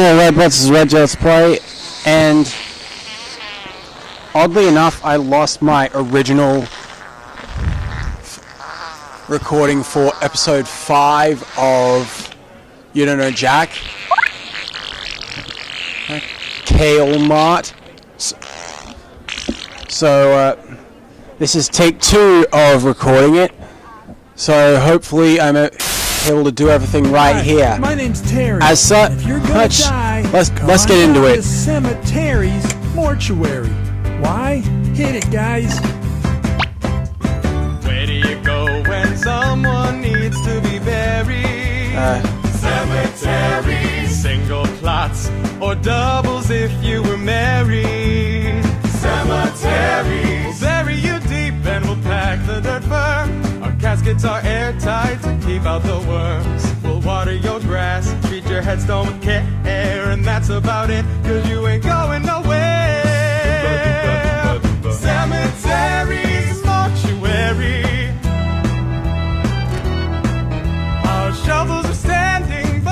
more Red vs. Red Let's Play, and oddly enough, I lost my original recording for episode 5 of You Don't Know Jack. Kale Mart. So this is take 2 of recording it. So hopefully I'm able to do everything right here. My name's Terry. As such, if you're gonna die, let's get into it. The cemetery's mortuary. Why? Hit it, guys. Where do you go when someone needs to be buried? Cemetery. Single plots or doubles if you were married. Cemetery. We'll bury you deep and we'll pack the dirt firm. Our caskets are airtight to keep out the worms. We'll water your grass, treat your headstone with care, and that's about it, 'cause you ain't going nowhere. Cemetery's mortuary. Our shovels are standing by.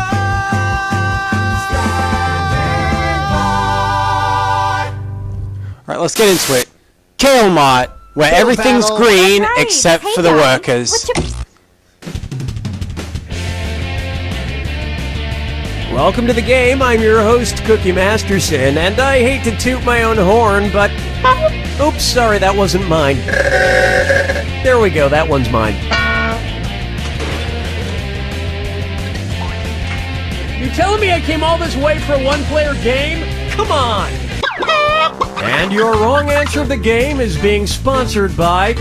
Alright, let's get into it. Kale Mart, where everything's green except for the workers. Welcome to the game. I'm your host, Cookie Masterson, and I hate to toot my own horn, but... Oops, sorry, that wasn't mine. There we go, that one's mine. You telling me I came all this way for a one-player game? Come on! And your wrong answer of the game is being sponsored by...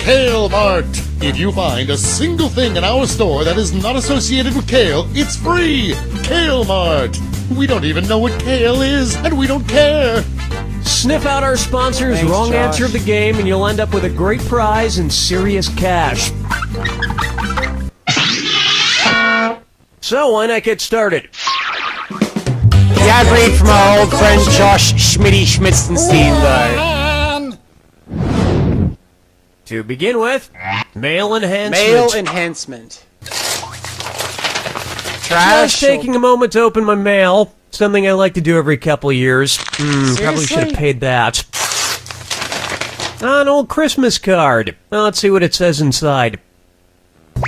Kale Mart. If you find a single thing in our store that is not associated with kale, it's free! Kale Mart. We don't even know what kale is, and we don't care! Sniff out our sponsor's Thanks, wrong Josh. answer of the game, and you'll end up with a great prize and serious cash. So, why not get started? The ad read from our old friend Josh Schmitty-Schmitzenstein, though. To begin with, mail enhancement. Mail enhancement. Trash. Just taking a moment to open my mail. Something I like to do every couple of years. Probably should have paid that. An old Christmas card. Well, let's see what it says inside.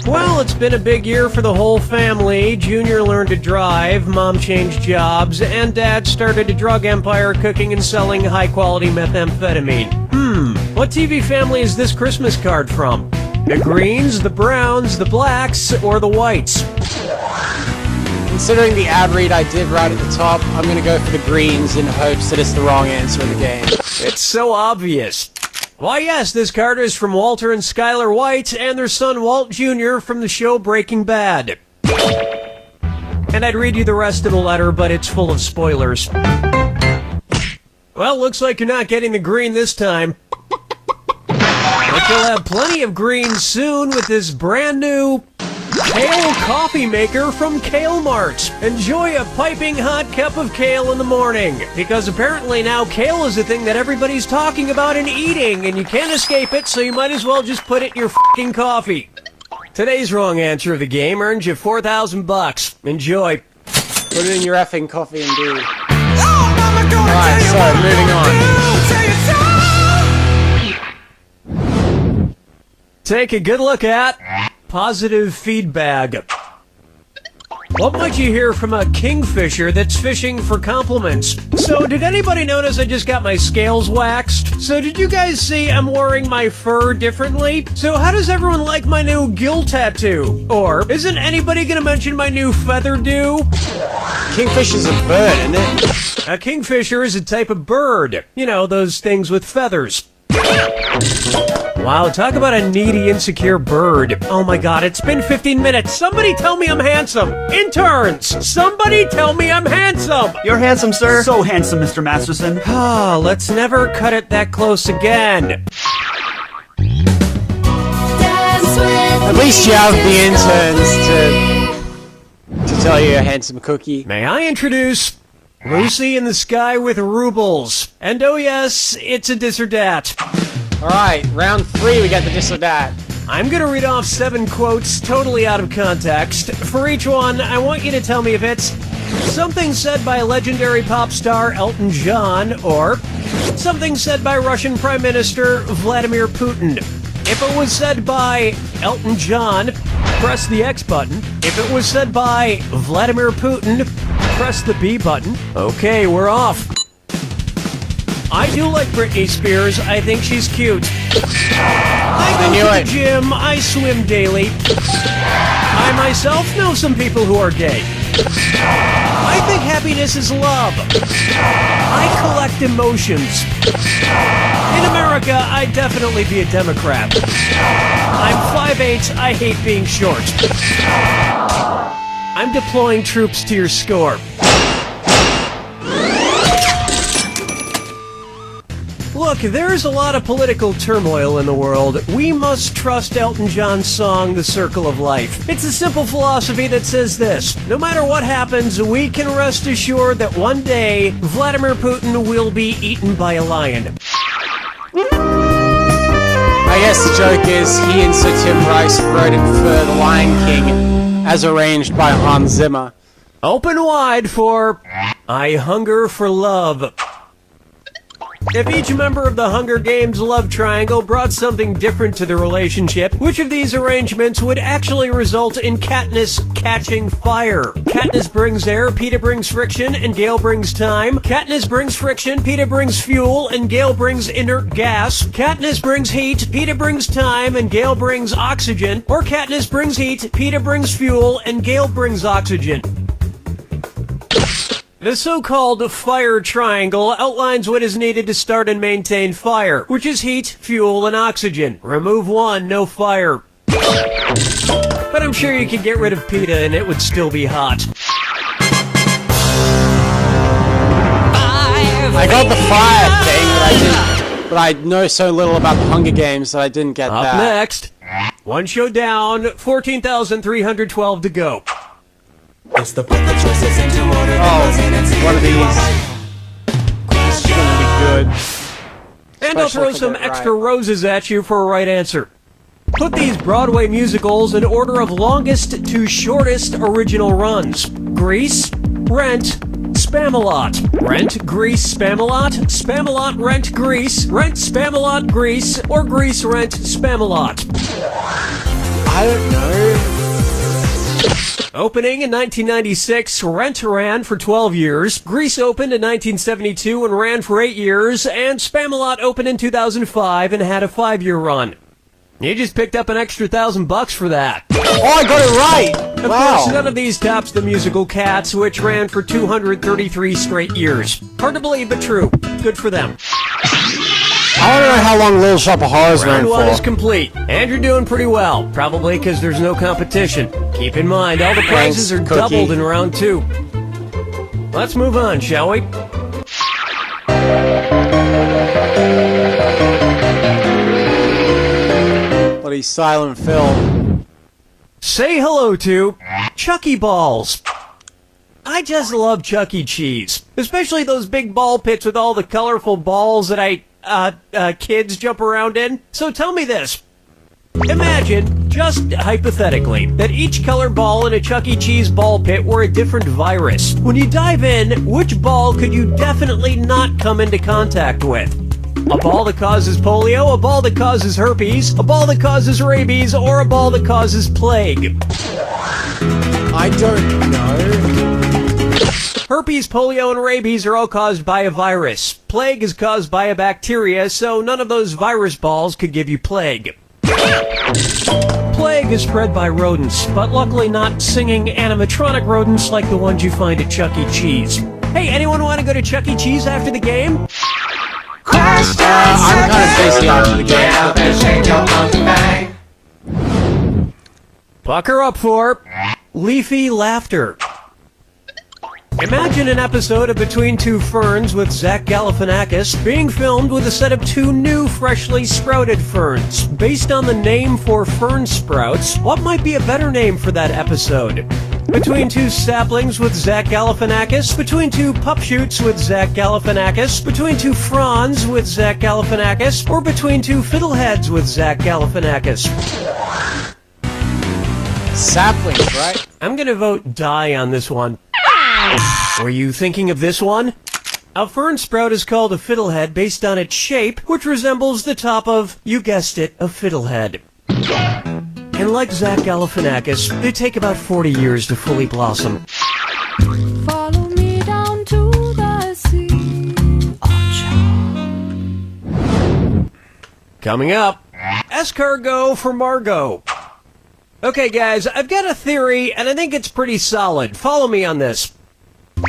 Well, it's been a big year for the whole family. Junior learned to drive, Mom changed jobs, and Dad started a drug empire cooking and selling high-quality methamphetamine. What TV family is this Christmas card from? The Greens, the Browns, the Blacks, or the Whites? Considering the ad read I did right at the top, I'm going to go for the Greens in hopes that it's the wrong answer of the game. It's so obvious. Why, yes, this card is from Walter and Skylar White and their son Walt Jr. from the show Breaking Bad. And I'd read you the rest of the letter, but it's full of spoilers. Well, looks like you're not getting the green this time. But you'll have plenty of green soon with this brand new Kale coffee maker from Kale Mart. Enjoy a piping hot cup of kale in the morning, because apparently now kale is a thing that everybody's talking about and eating, and you can't escape it, so you might as well just put it in your f***ing coffee. Today's wrong answer of the game earns you $4,000. Enjoy. Put it in your effing coffee and do. Alright, so moving on. Take a good look at positive feedback. What might you hear from a kingfisher that's fishing for compliments? So, did anybody notice I just got my scales waxed? So, did you guys see I'm wearing my fur differently? So, how does everyone like my new gill tattoo? Or, isn't anybody gonna mention my new feather dew? Kingfisher's a bird, isn't it? A kingfisher is a type of bird. You know, those things with feathers. Wow, talk about a needy, insecure bird. Oh my god, it's been 15 minutes. Somebody tell me I'm handsome. Interns, somebody tell me I'm handsome. You're handsome, sir. So handsome, Mr. Masterson. Ah, let's never cut it that close again. At least you have the interns to tell you a handsome cookie. May I introduce Lucy in the Sky with Rubles. And oh yes, it's a this or dat. Alright, round 3, we got the this or that. I'm gonna read off 7 quotes totally out of context. For each one, I want you to tell me if it's something said by legendary pop star Elton John, or something said by Russian Prime Minister Vladimir Putin. If it was said by Elton John, press the X button. If it was said by Vladimir Putin, press the B button. Okay, we're off. I do like Britney Spears. I think she's cute. I go to the gym. I swim daily. I myself know some people who are gay. I think happiness is love. I collect emotions. In America, I'd definitely be a Democrat. I'm 5'8". I hate being short. I'm deploying troops to your score. Look, there's a lot of political turmoil in the world. We must trust Elton John's song, The Circle of Life. It's a simple philosophy that says this: no matter what happens, we can rest assured that one day, Vladimir Putin will be eaten by a lion. I guess the joke is he and Sir Tim Rice wrote it for The Lion King, as arranged by Hans Zimmer. Open wide for I Hunger for Love. If each member of the Hunger Games love triangle brought something different to the relationship, which of these arrangements would actually result in Katniss catching fire? Katniss brings air, Peeta brings friction, and Gale brings time. Katniss brings friction, Peeta brings fuel, and Gale brings inert gas. Katniss brings heat, Peeta brings time, and Gale brings oxygen. Or Katniss brings heat, Peeta brings fuel, and Gale brings oxygen. The so-called fire triangle outlines what is needed to start and maintain fire, which is heat, fuel, and oxygen. Remove one, no fire. But I'm sure you could get rid of Peeta and it would still be hot. I got the fire thing, but I know so little about the Hunger Games that I didn't get that. Up next, one show down, 14,312 to go. It's the put the choices into order. One of these. This is gonna be good. And I'll throw some extra roses at you for a right answer. Put these Broadway musicals in order of longest to shortest original runs. Grease, Rent, Spamalot. Rent, Grease, Spamalot, Spamalot, Rent, Grease, Rent, Spamalot, Grease, or Grease, Rent, Spamalot. I don't know. Opening in 1996, Rent ran for 12 years, Grease opened in 1972 and ran for 8 years, and Spamalot opened in 2005 and had a 5-year run. You just picked up an extra $1,000 for that. Oh, I got it right! Of course, none of these tops the musical Cats, which ran for 233 straight years. Hard to believe, but true. Good for them. I want to know how long Little Shop of Horrors ran Round for. one is complete, and you're doing pretty well. Probably because there's no competition. Keep in mind, all the prizes are doubled in round two. Let's move on, shall we? Bloody silent film. Say hello to Chucky Balls. I just love Chuck E. Cheese. Especially those big ball pits with all the colorful balls that kids jump around in. So tell me this. Imagine, just hypothetically, that each color ball in a Chuck E. Cheese ball pit were a different virus. When you dive in, which ball could you definitely not come into contact with? A ball that causes polio, a ball that causes herpes, a ball that causes rabies, or a ball that causes plague? I don't know. Herpes, polio, and rabies are all caused by a virus. Plague is caused by a bacteria, so none of those virus balls could give you plague. Plague is spread by rodents, but luckily not singing animatronic rodents like the ones you find at Chuck E. Cheese. Hey, anyone want to go to Chuck E. Cheese after the game? I'm kind of busy after the game. Pucker up for Leafy Laughter. Imagine an episode of Between Two Ferns with Zach Galifianakis being filmed with a set of 2 new freshly sprouted ferns. Based on the name for fern sprouts, what might be a better name for that episode? Between 2 saplings with Zach Galifianakis, Between 2 pup shoots with Zach Galifianakis, Between 2 fronds with Zach Galifianakis, or Between 2 fiddleheads with Zach Galifianakis? Saplings, right? I'm gonna vote die on this one. Were you thinking of this one? A fern sprout is called a fiddlehead based on its shape, which resembles the top of, you guessed it, a fiddlehead. And like Zach Galifianakis, they take about 40 years to fully blossom. Follow me down to the sea. Coming up, escargot for Margot. Okay, guys, I've got a theory, and I think it's pretty solid. Follow me on this.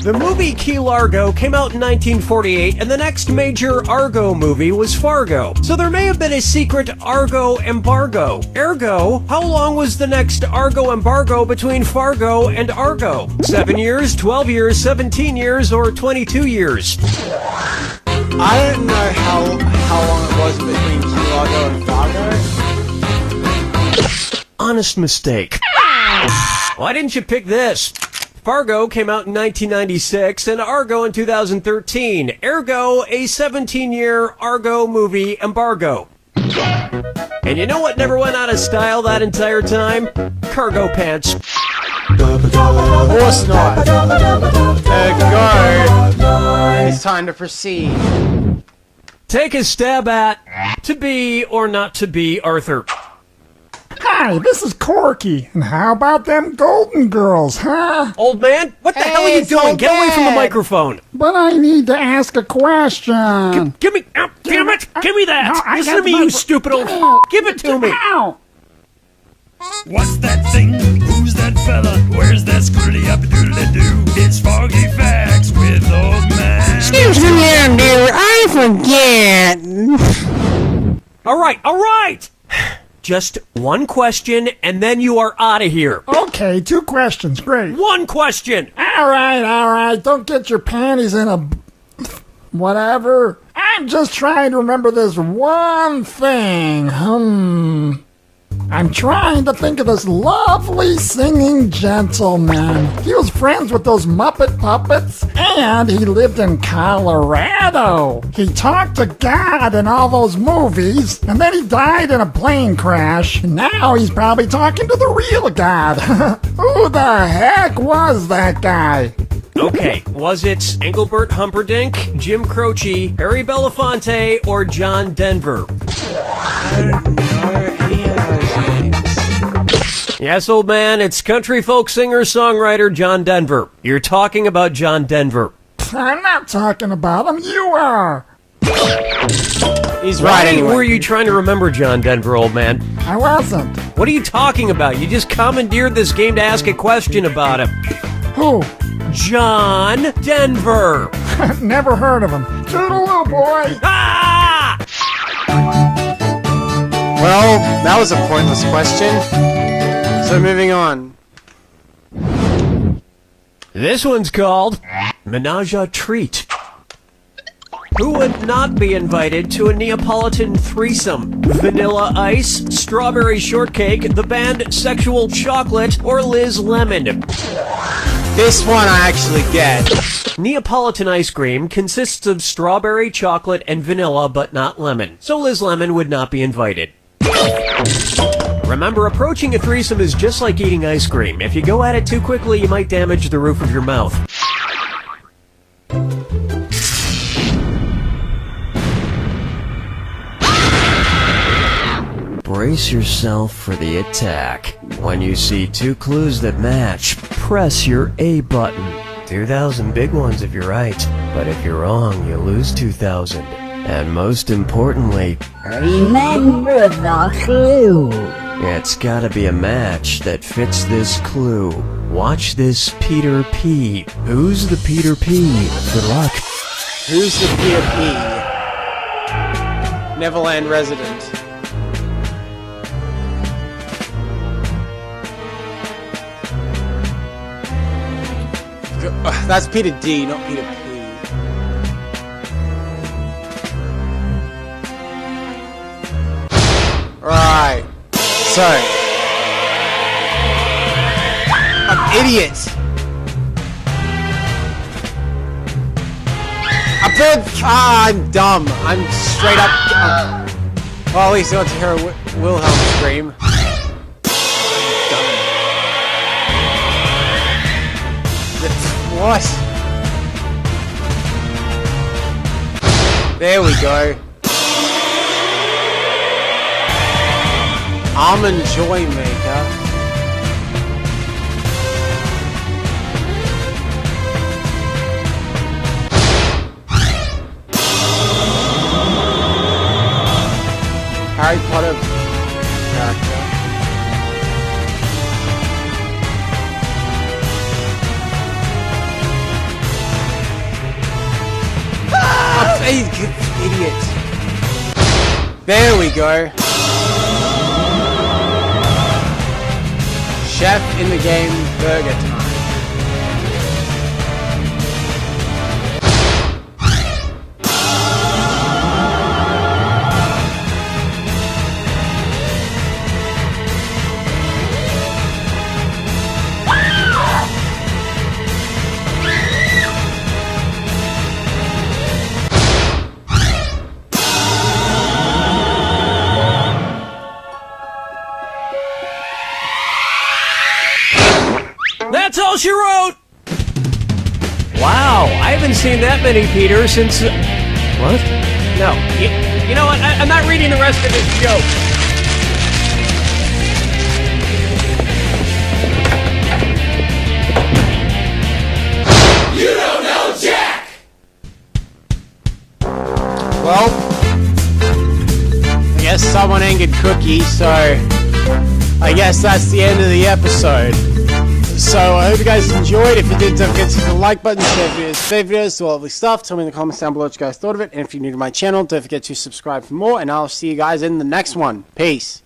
The movie Key Largo came out in 1948, and the next major Argo movie was Fargo. So there may have been a secret Argo embargo. Ergo, how long was the next Argo embargo between Fargo and Argo? 7 years, 12 years, 17 years, or 22 years? I don't know how long it was between Key Largo and Fargo. Honest mistake. Why didn't you pick this? Fargo came out in 1996 and Argo in 2013. Ergo, a 17-year Argo movie embargo. And you know what never went out of style that entire time? Cargo pants. Of course not. Go. It's time to proceed. Take a stab at to be or not to be Arthur. Hi, this is Corky. And how about them Golden Girls, huh? Old man, what the hell are you doing? Get away from the microphone. But I need to ask a question. Give me, damn it, give me that. No, I Listen got to me, my- you stupid old. Give it to me. Ow! What's that thing? Who's that fella? Where's that squiddly up doodly doo? It's Foggy Facts with Old Man. Excuse me, dear, I forget. All right. Just one question, and then you are out of here. Okay, 2 questions. Great. One question. All right. Don't get your panties in a... whatever. I'm just trying to remember this one thing. I'm trying to think of this lovely singing gentleman. He was friends with those Muppet puppets, and he lived in Colorado. He talked to God in all those movies, and then he died in a plane crash. And now he's probably talking to the real God. Who the heck was that guy? Okay, was it Engelbert Humperdinck, Jim Croce, Harry Belafonte, or John Denver? I don't know any of those names. Yes, old man, it's country folk singer-songwriter John Denver. You're talking about John Denver. I'm not talking about him. You are. He's Why right anyway. were you trying to remember John Denver, old man? I wasn't. What are you talking about? You just commandeered this game to ask a question about him. Who? John Denver. Never heard of him. Toodaloo, boy. Ah! Well, that was a pointless question. So moving on. This one's called Menage a Treat. Who would not be invited to a Neapolitan threesome? Vanilla Ice, Strawberry Shortcake, the band Sexual Chocolate, or Liz Lemon? This one I actually get. Neapolitan ice cream consists of strawberry, chocolate, and vanilla, but not lemon. So Liz Lemon would not be invited. Remember, approaching a threesome is just like eating ice cream. If you go at it too quickly, you might damage the roof of your mouth. Brace yourself for the attack. When you see 2 clues that match, press your A button. 2,000 big ones if you're right, but if you're wrong, you lose 2,000. And most importantly, Remember the clue. it's gotta be a match that fits this clue. Watch this Peter P. Who's the Peter P? Good luck. Who's the Peter P? Neverland resident. That's Peter D, not Peter P. Right. So. I'm idiot. I'm dumb. I'm straight up. Well, at least I got to hear a Wilhelm scream. What? There we go. Almond Joy Maker. Harry Potter character. Ah! You idiot. There we go. Chef in the game burger time. That's all she wrote! Wow, I haven't seen that many Peter since... What? No. You know what? I'm not reading the rest of this joke. You don't know Jack! Well, I guess someone angered Cookie, so I guess that's the end of the episode. So I hope you guys enjoyed. If you did, don't forget to hit the like button, share videos, do all lovely stuff. Tell me in the comments down below what you guys thought of it. And if you're new to my channel, don't forget to subscribe for more. And I'll see you guys in the next one. Peace.